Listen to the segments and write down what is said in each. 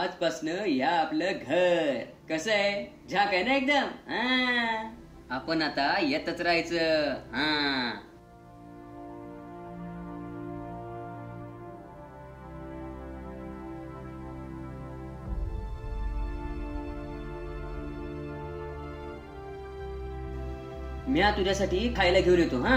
आजपासनं या आपलं घर कसं आहे, झाक आहे ना एकदम. हा, आपण आता येतच राहायचं. हा, मी तुझ्यासाठी खायला घेऊन येतो. हा,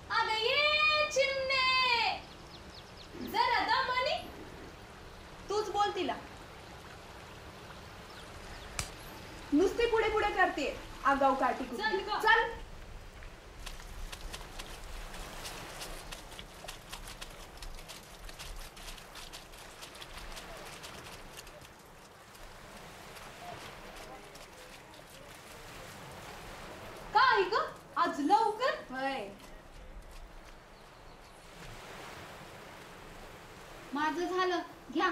अगं ये चिमणे, जरा दमानी. तूच बोल तिला. नुसती पुढे पुढे करते आगाऊ काठी कुठली. चल गं. चल. काय ग आज लवकर? होय. माझं झालं, घ्या.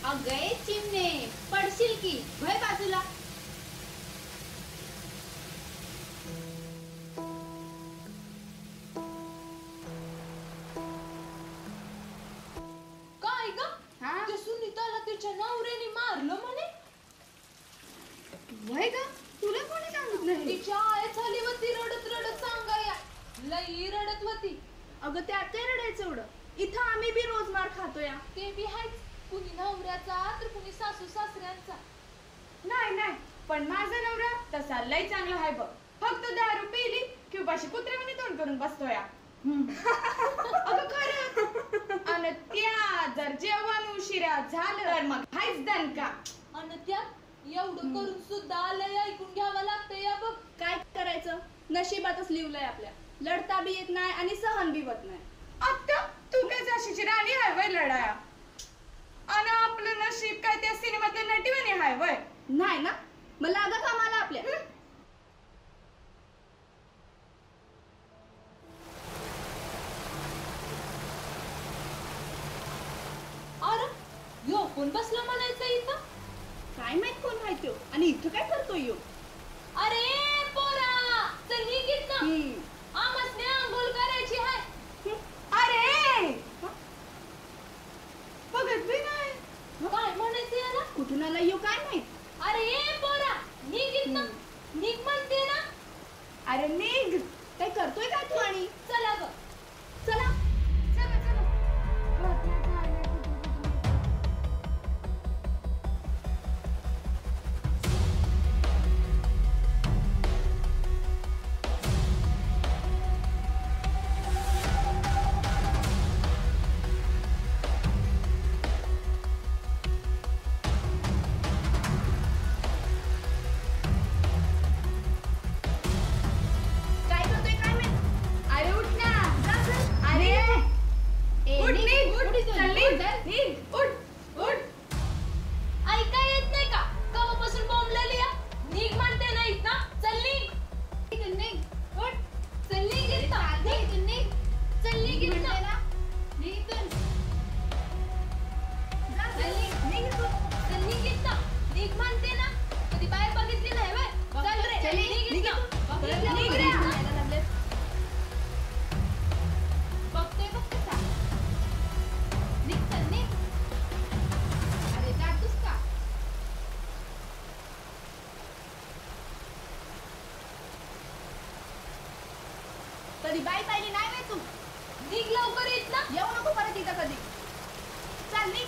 अगं चिमणे, पडशील की. भय बाजूला. काय ग? हा? त्या सुनीताला तिच्या नवऱ्याने मारलं म्हणे. वय ग, तुला कोणी सांगितलं हे? तिच्या आई झाली होती रडत रडत सांगाया. लई रडत होती. अगं त्यात काय रडायचं एवढं? इथं आम्ही बी रोज मार खातोय. ते बी आहेच. कुणी नवऱ्याचा तर कुणी सासू सासऱ्यांचा. नाही नाही, पण माझा नवरा तसा लय चांगला आहे बघ. फक्त दारू पिली की उपाशी कुत्र्यामध्ये तोंड करून बसतोय. अगं खरं. आणि त्या जर जेवण उशिरा झालं तर मग हायच दणका. आणि त्यात एवढं करून सुद्धा लय ऐकून घ्यावं लागतं या बघ. काय करायचं, नशिबातच लिवलंय आपल्या. लढता बी येत नाही आणि सहन बी होत नाही. आता तू काय झाशीची राणी हाय वय लढाया? आणि आपलं नशीब काय त्या सिनेमातल्या नटीवानी हाय वय? नाही ना, मग लागा कामाला आपल्या. अरे यो कोण बसला म्हणायचं इथं? काय माहित कोण माहिती आणि इथं काय करतोय यो? अरे पोरा, चल निघित ना. आमसने आंघोळ करायची आहे. अरे बघत बी नाही. काय म्हणायचं याला? कुठून आला यो काय माहित. अरे पोरा, निघित ना. निघ म्हणते ना. अरे निघ. काय करतोय काय तू? आणि चला ग. चला चला चला. काय करतोय काय माहित. अरे उठ ना. जा चल. अरे उठ निघ. चल निघ. उठ उठ. ऐका येत नाही का? कवापासून बोंबलेली या? निघ म्हणते ना इथं. चल निघ. निघ. उठ. चल निघ इथं. निघ. चल निघ इथं. निघ इथून. जा चल निघ तू. चल निघ इथं. निघ म्हणते ना. कधी बाहेर बघितली नाही व्हय? चल रे. चल निघ. निघ निघ इथं. इथून. बघितलं निघ बघ रे. इथं. यायला लागलेत. बघतोय बघ कसा. निघ चल निघ. अरे जातोस का? कधी बाई पाहिली नाही व्हय तू? निघ लवकर येत ना. येऊ नको परत इथं कधी. चल निघ.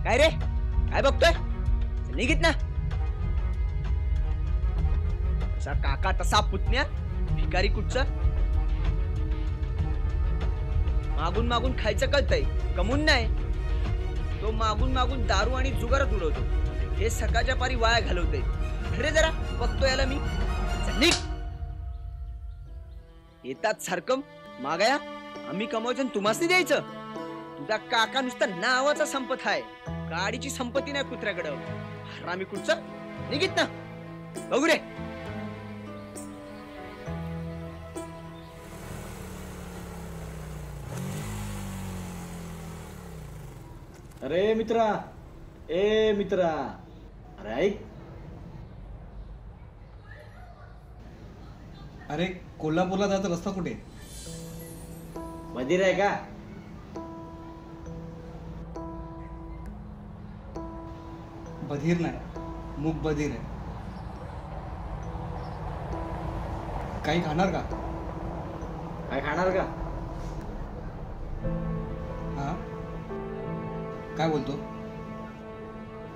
काय रे काय बघतोय निघित ना तसा काका तसा पुतण्या भिकारी कुठचा मागून मागून खायचं कळतंय कमून नाही तो मागून मागून दारू आणि जुगारात उडवतो हे सकाळच्या पारी वाया घालवतोय अरे जरा बघतो याला मी निघ येतात सारखं मागाया आम्ही कमवायचं तुम्हासनी द्यायचं तुझा काका नुसता नावाचा संपत आहे गाडीची संपत्ती नाही कुत्र्याकडं हरामी कुठचं निघित ना बघू रे अरे मित्रा ए मित्रा अरे ऐक अरे कोल्हापूरला जायचा रस्ता कुठे बधीर आहे का बधीर नाही मूक बधीर आहे काही खाणार का काय खाणार का हा काय बोलतो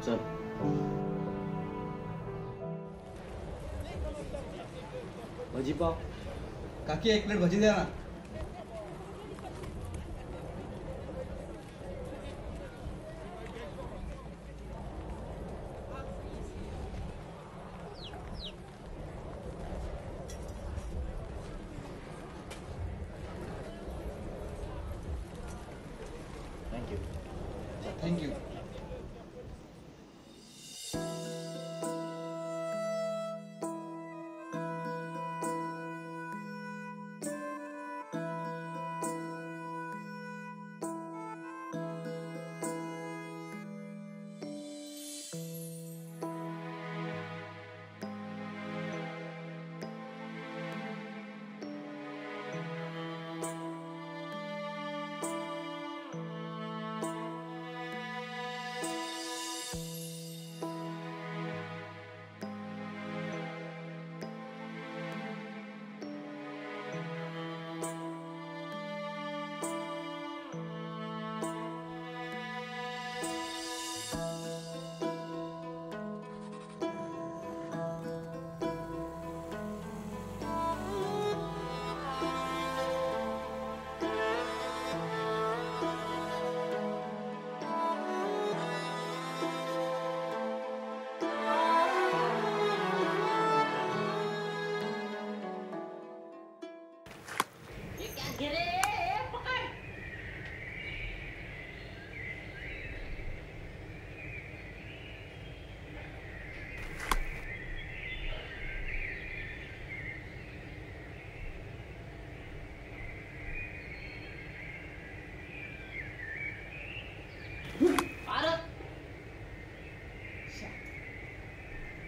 चल भजी पाव काकी एक प्लेट भजी द्या ना थँक्यू थँक्यू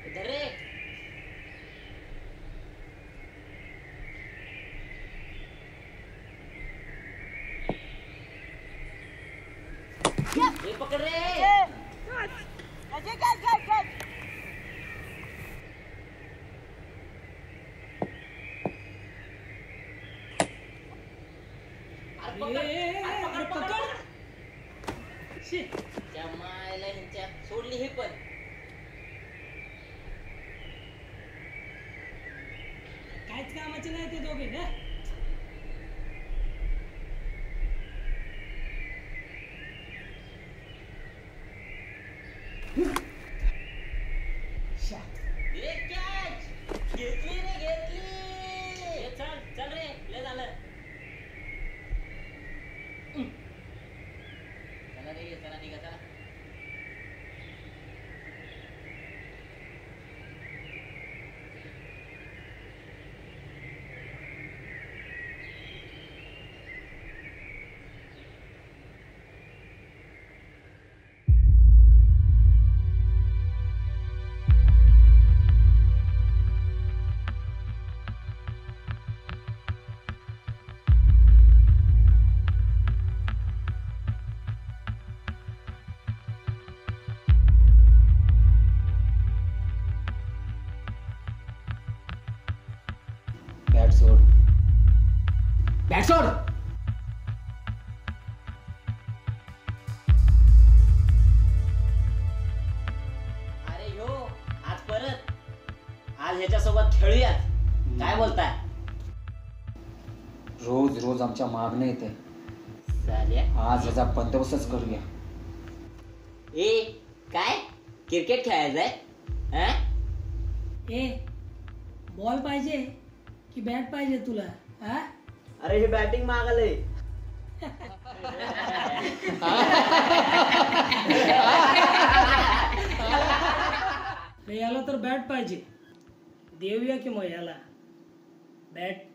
इधर रे ये पकड़ रे त्या मायला ह्यांच्या सोडली हे पण काहीच कामाचे नाही ते दोघे ना घेतली रे घेतली चल चल रे लय झालं चला रे चला निघा चला बॅट सोड बॅट सोड खेळूया, काय बोलताय? रोज रोज आमच्या मागणे येते. साल्या. आज याचा बंदोबस्तच करूया. ए काय क्रिकेट खेळायचंय? ए बॉल पाहिजे की बॅट पाहिजे तुला? हा अरे हे बॅटिंग मागाले. याला तर बॅट पाहिजे. देऊया की मग याला बॅट.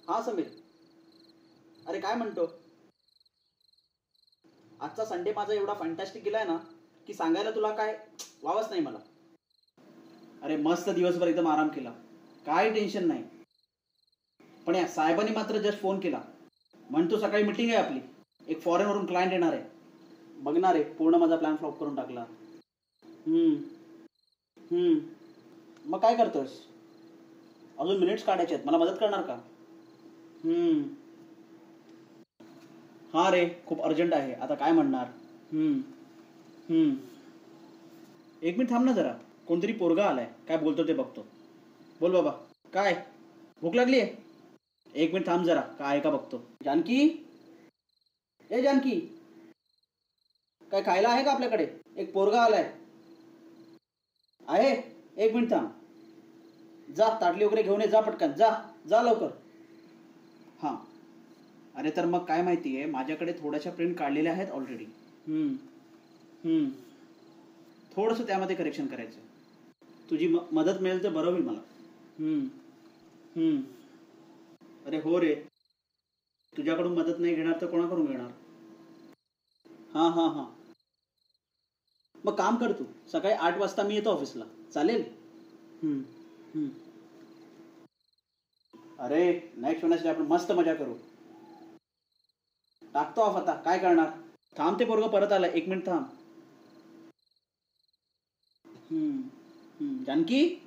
हा समीर, अरे काय म्हणतो? आजचा संडे माझा एवढा फॅन्टॅस्टिक गेलाय ना की सांगायला तुला काय वावच नाही मला. अरे मस्त दिवसभर एकदम आराम केला, काय टेन्शन नाही. पण या साहेबांनी मात्र जस्ट फोन केला, म्हणतो सकाळी मीटिंग आहे आपली, एक फॉरेनवरून क्लायंट येणार आहे. बघणार आहे, पूर्ण माझा प्लॅन फ्लॉप करून टाकला. मग काय करतोस? अजून मिनिट्स काढायचे आहेत, मला मदत करणार का? हा रे, खूप अर्जंट आहे, आता काय म्हणणार? एक मिनिट थांब ना जरा, कोणतरी पोरगा आलाय, काय बोलतो ते बघतो. बोल बाबा, काय भूक लागली आहे? एक मिनिट थांब जरा, काय आहे का बघतो. जानकी, ए जानकी, काय खायला आहे का आपल्याकडे? एक पोरगा आलाय. आहे, एक मिनिट थांब. जा ताटली वगैरे घेऊन ये, जा पटकन, जा जा लवकर. हां, अरे तर मग काय माहिती आहे, माझ्याकडे थोड्याशा प्रिंट काढलेल्या आहेत ऑलरेडी. थोडंसं त्यामध्ये करेक्शन करायचं. तुझी मदत मिळेल तर बरं होईल मला. अरे हो रे, तुझ्याकडून मदत नाही घेणार तर कोणाकडून घेणार? हां, मग काम कर तू, सकाळी 8 वाजता मी येतो ऑफिसला, चालेल? अरे नेक्स्ट वेळेस आपण मस्त मजा करू. टाकतो ऑफ आता, काय करणार. थांब, ते पोरग परत आलं. 1 मिनिट थांब. जानकी.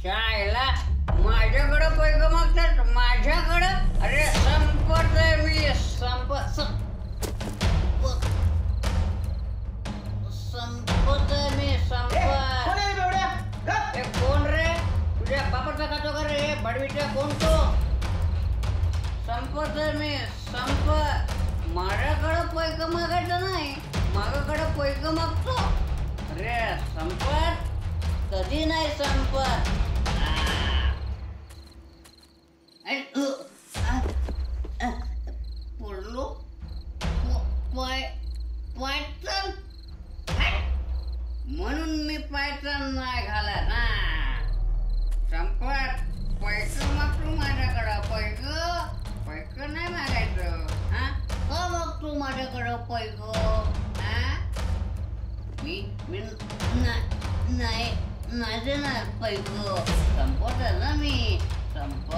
शाळेला माझ्याकडं पैक मागतात, माझ्याकडं. अरे संपत मी संपत मी संपत. कोण रे? तुझ्या बापाचा खातो का रे? बडवीचा कोण तो? संपत मी संपत. माझ्याकडं पैक मागायचं नाही, माझ्याकडं पैक मागतो. अरे संपत कधी नाही संपत. पडलो पायथन म्हणून मी पायथन नाही घालत ना. संपत पैक मागतो माझ्याकडं. पैक नाही मागायचं. का मागतो माझ्याकडं पैक? मी नाही देणार पैक. संपत ना मी संपत.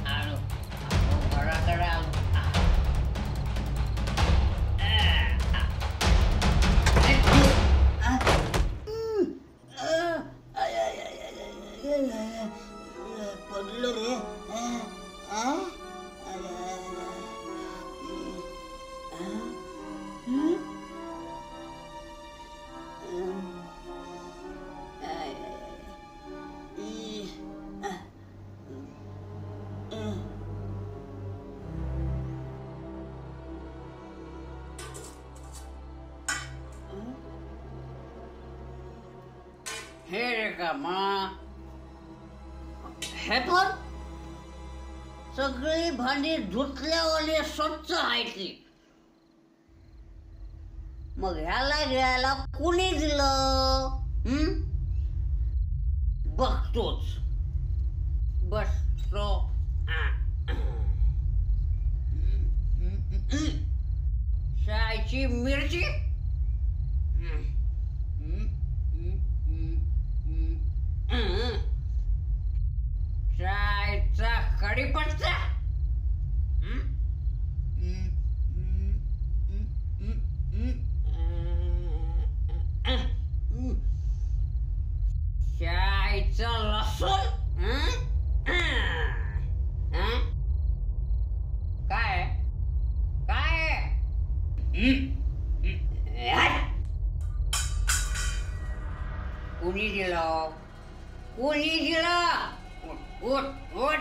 आलो घराकडे आलो. पडलो रे. हे रे का मा, हे पण सगळी भांडी धुतल्यावाले स्वच्छ आहेत की. मग ह्याला घ्यायला कुणी दिलं? बघतोच. बसतो. शाळेची मिरची. शाळेचा कढीपत्ता. शाळेचा लसूण. काय काय कुणी दिलं? कुणी दिलं? उठ उठ.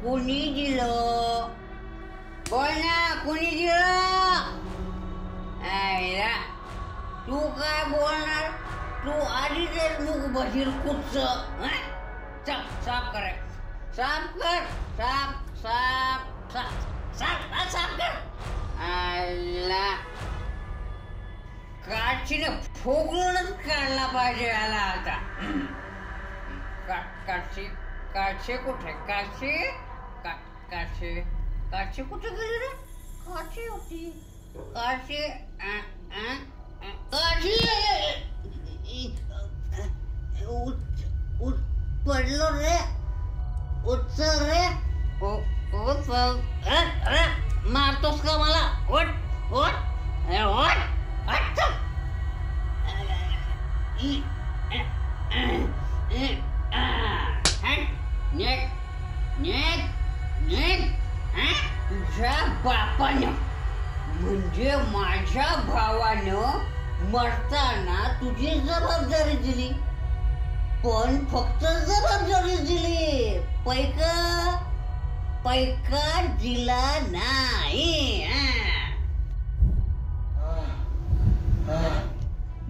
कुणी दिलं? बोल ना, कुणी दिलं? तू काय बोलणार? तू आधी तर मुख बशीर कुठच. साफ कर, साफ कर, साफ साफ साफ साफ साफ कर. आला काचीने फोगळूनच काढला पाहिजे याला आता. काची काची कुठे? काची काची काची कुठे गेली रे? काची होती. काची काची पडलो रे. उचल रे. उचल. अरे मारतोस का मला? उठ उठ उठ. तुझ्या बापानं म्हणजे माझ्या भावानं मरताना तुझी जबाबदारी दिली, पण फक्त जबाबदारी दिली. पैक पैका दिला नाही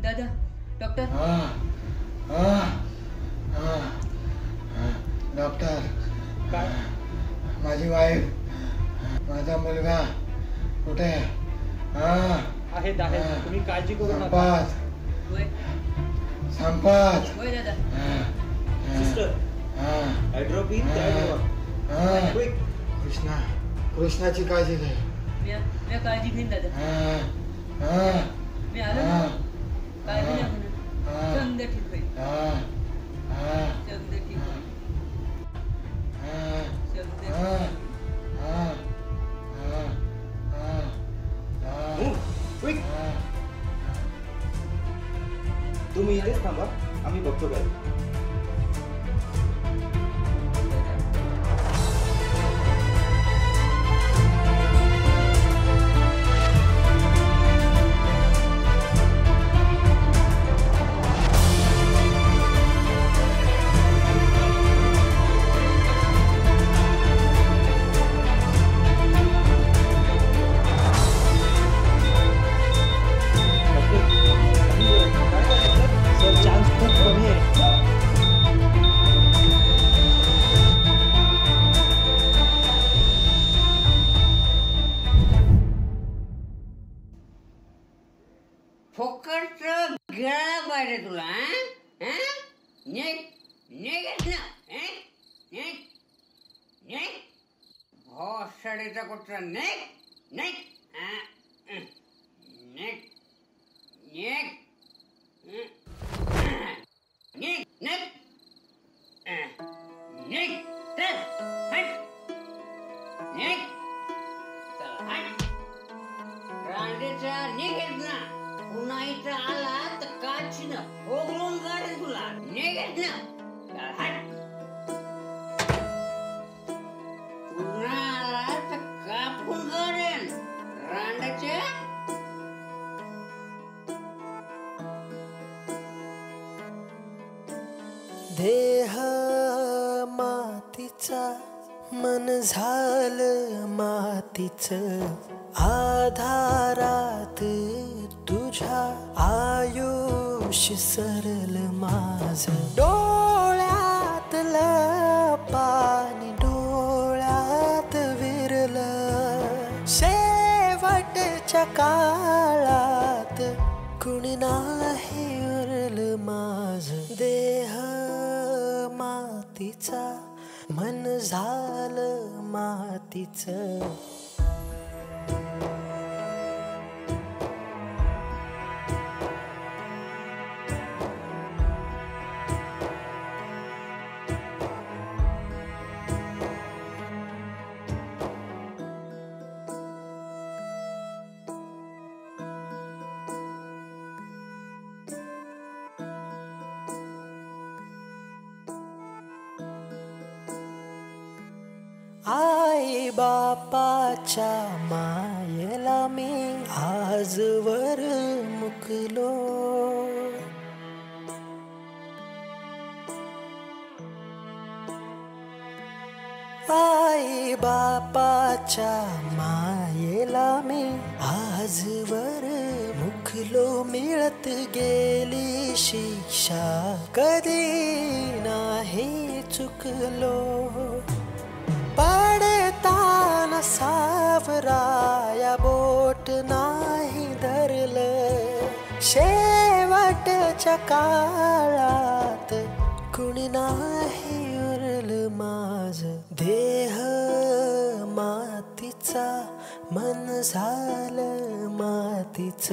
दादा डॉक्टर डॉक्टर काय माझी वाईफ माझा मुलगा कुठे आहेत आहेत तुम्ही काळजी करू नका संपत होय संपत होय दादा सिस्टर हायड्रोपिन क्विक कृष्णा कृष्णाची काळजी घे मी काळजी घेईन दादा मी आलो ना काळजी नाही होणार समजा ठीक होईल समजा ठीक होईल क्विक तुम्ही इथेच थांबा आम्ही बघतो काय सर चान्स खूप कमी आहे फुकटचं गिळायला पाहिजे तुला निघ निघ ना निघ निघ भोसडीचा कुठचा निघ निघ निघ निघ निघ निघ निघ चल हट निघ चल हट रांडेचा निघेत ना पुन्हा इथं आला तर काचीनं ओघळून काढेल तुला निघेत ना चल हट पुन्हा आला तर कापून काढेल रांडाच्या देह मातीचा मन झालं मातीच आधारात तुझ्या आयुष्य सरल माझ डोळ्यातलं पाणी डोळ्यात विरलं शेवटच्या काळात कुणी नाही उरलं माझ देह मातीचा मन झालं मातीच आई बापाच्या मायेला मी आजवर मुकलो आई बापाच्या मायेला मी आजवर मुकलो मिळत गेली शिक्षा कधी नाही चुकलो पडताना सावराया बोट नाही धरलं शेवटच्या काळात कुणी नाही उरलं माझ देह मातीचा मन झालं मातीच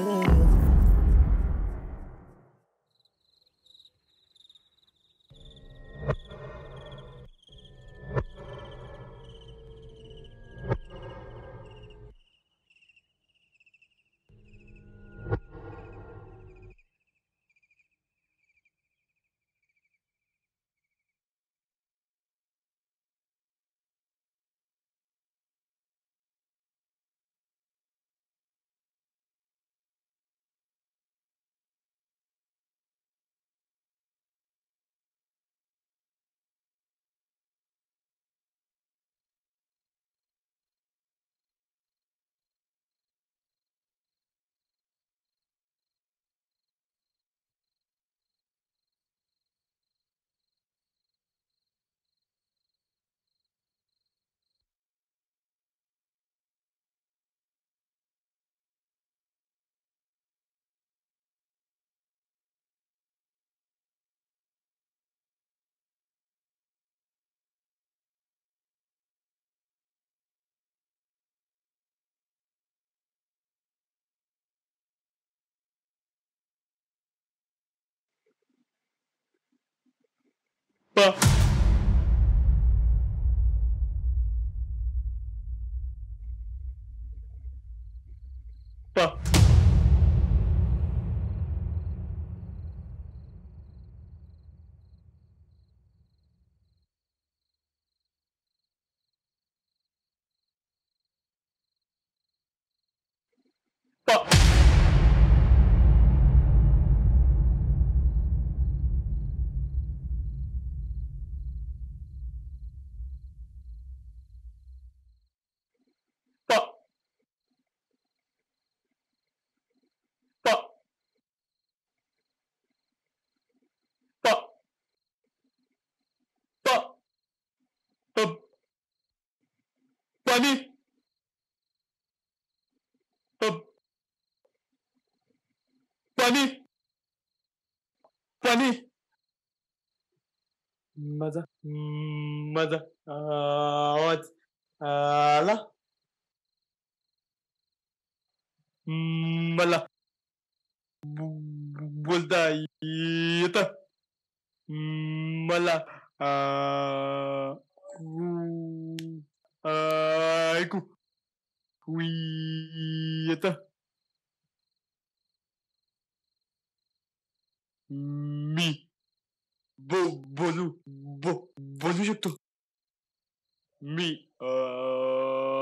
पाणी पाणी पाणी माझा माझा आवाज आला मला बोलता येत मला ऐकू येत मी बोलू शकतो मी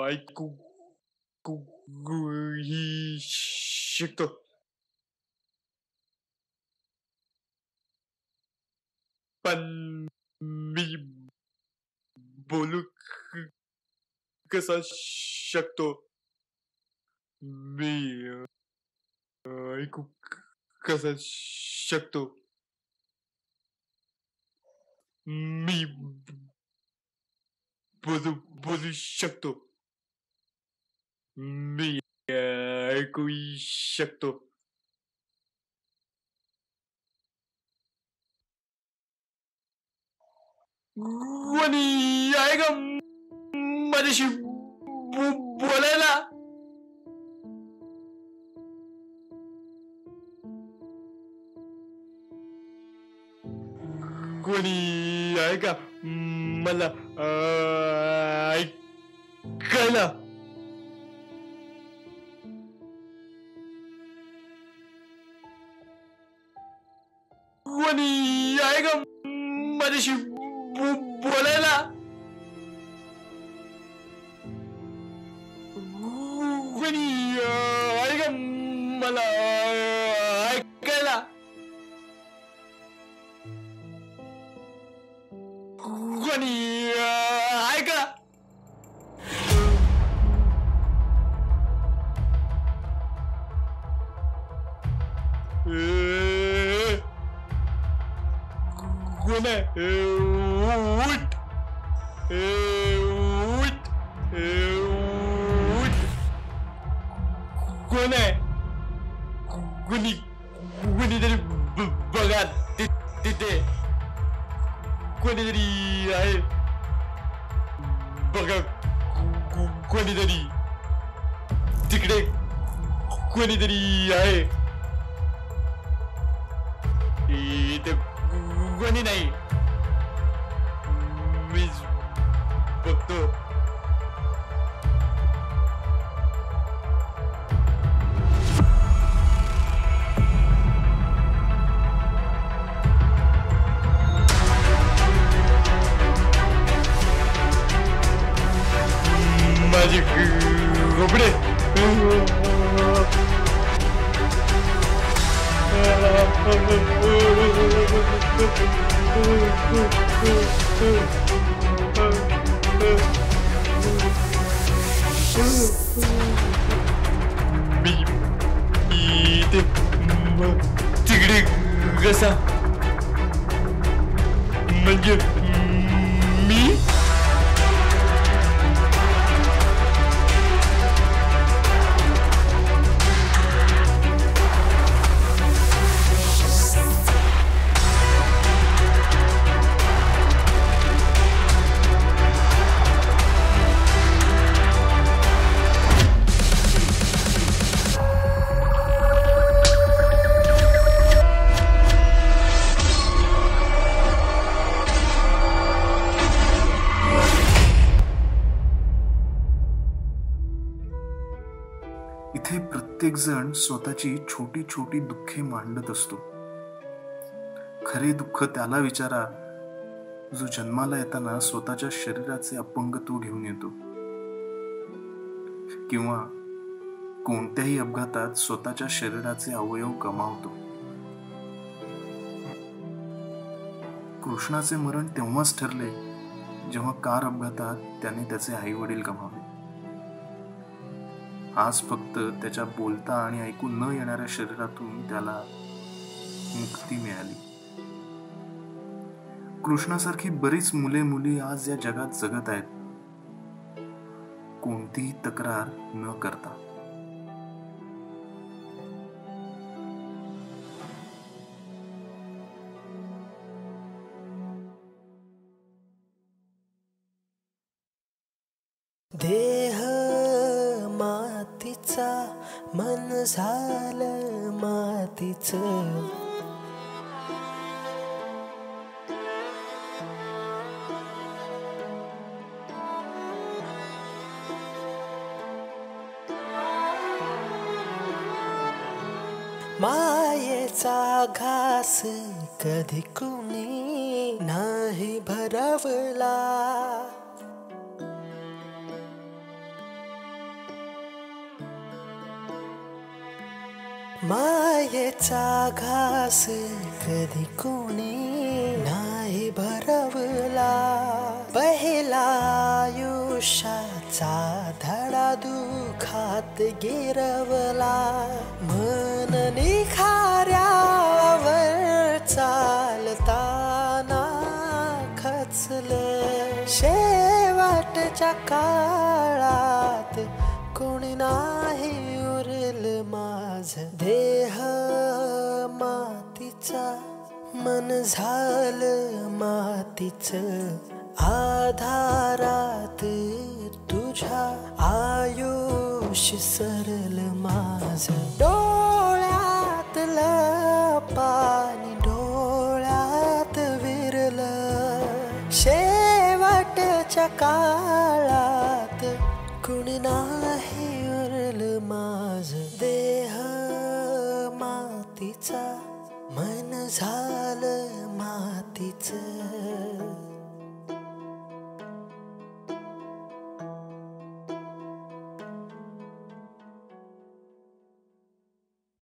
ऐकू ही शकतो पण मी बोलू कसा शकतो मी ऐकू कसा शकतो मी बोलू शकतो मी ऐकू शकतो कोणी आहे का माझ्याशी बोलायला कोणी आहे का मला ऐकायला कोणी आहे का माझ्याशी बोलायला कोणी आहे का मला ऐकायला कोणी आहे का कोण आहे उठ उठ उठ कोण आहे कोणीतरी बघा तिथे कोणीतरी आहे बघा कोणीतरी तिकडे कोणीतरी आहे इथे कोणी नाही मीच बघतो माझे कपडे तिकडे कसा म्हणजे मी प्रत्येक जण स्वतःची छोटी छोटी दुःखे मांडत असतो. खरे दुःख त्याला विचारा जो जन्माला येताना स्वतःच्या शरीराचे अपंगत्व घेऊन येतो, किंवा कोणत्याही अपघातात स्वतःच्या शरीराचे अवयव गमावतो. कृष्णाचे मरण तेव्हाच ठरले जेव्हा कार अपघातात त्याने त्याचे आई वडील गमावले. आज फक्त त्याच्या बोलता आणि ऐकू न येणाऱ्या शरीरातून त्याला मुक्ती मिळाली. कृष्णासारखी बरीच मुले मुली आज या जगात जगत आहेत, कोणतीही तक्रार न करता. देह मातीचा मन झालं मातीचं, मायेचा घास कधी कुणी नाही भरवला, मायेचा घास कधी कुणी नाही भरवला. पहिला आयुष्याचा धडा दुखात गिरवला, मन निखाऱ्यावर चालताना खचलं. शेवटच्या काळात कोणी नाही उरलं माझं. देह मातीचा मन झालं मातीचं, आधारात तुझ्या आयुष्य सरलं माझं. डोळ्यातलं पाणी डोळ्यात विरलं, शेवटच्या काळात कुणी नाही उरलं माझं. देह मातीचा मन झालं मातीचं.